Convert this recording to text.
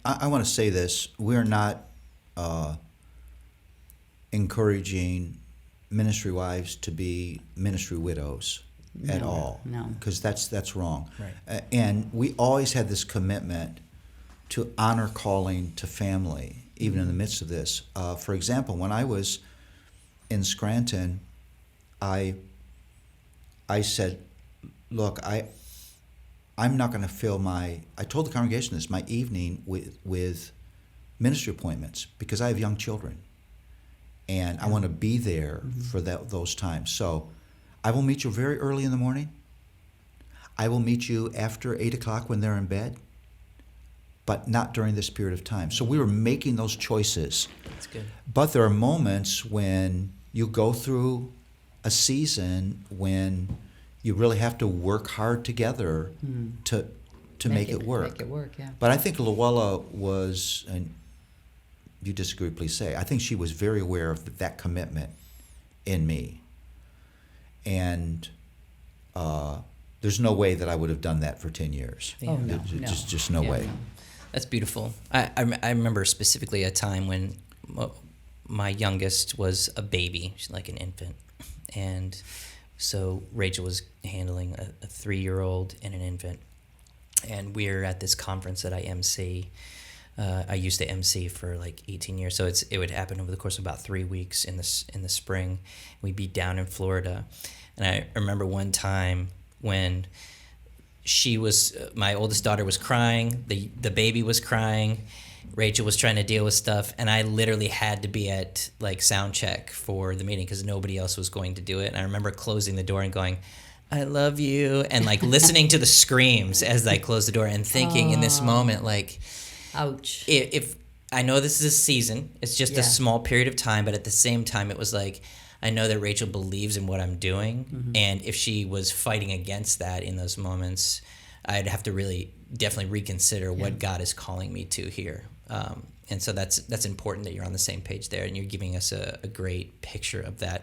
I want to say this. We're not encouraging ministry wives to be ministry widows at all. No. Because that's wrong. Right. And we always had this commitment to honor calling to family, even in the midst of this. For example, when I was in Scranton, I said, look, I'm not going to fill I told the congregation this, my evening with ministry appointments because I have young children. And I want to be there for those times. So I will meet you very early in the morning. I will meet you after 8 o'clock when they're in bed, but not during this period of time. So we were making those choices. That's good. But there are moments when you go through a season when you really have to work hard together to make it work. Make it work, yeah. But I think Luella was, and you disagree, please say, I think she was very aware of that commitment in me. And there's no way that I would have done that for 10 years. Yeah. Oh, no. Just no Yeah, way. no. That's beautiful. I remember specifically a time when my youngest was a baby, she's like an infant. And so Rachel was handling a 3-year-old and an infant. And we're at this conference that I MC. I used to MC for like 18 years, so it would happen over the course of about 3 weeks in the spring. We'd be down in Florida, and I remember one time when my oldest daughter was crying, the baby was crying, Rachel was trying to deal with stuff, and I literally had to be at like sound check for the meeting because nobody else was going to do it. And I remember closing the door and going, I love you, and like listening to the screams as I closed the door and thinking in this moment, like, Ouch. if I know this is a season, it's just Yeah. a small period of time, but at the same time, it was like, I know that Rachel believes in what I'm doing, and if she was fighting against that in those moments, I'd have to really definitely reconsider what God is calling me to here. And so that's important that you're on the same page there, and you're giving us a great picture of that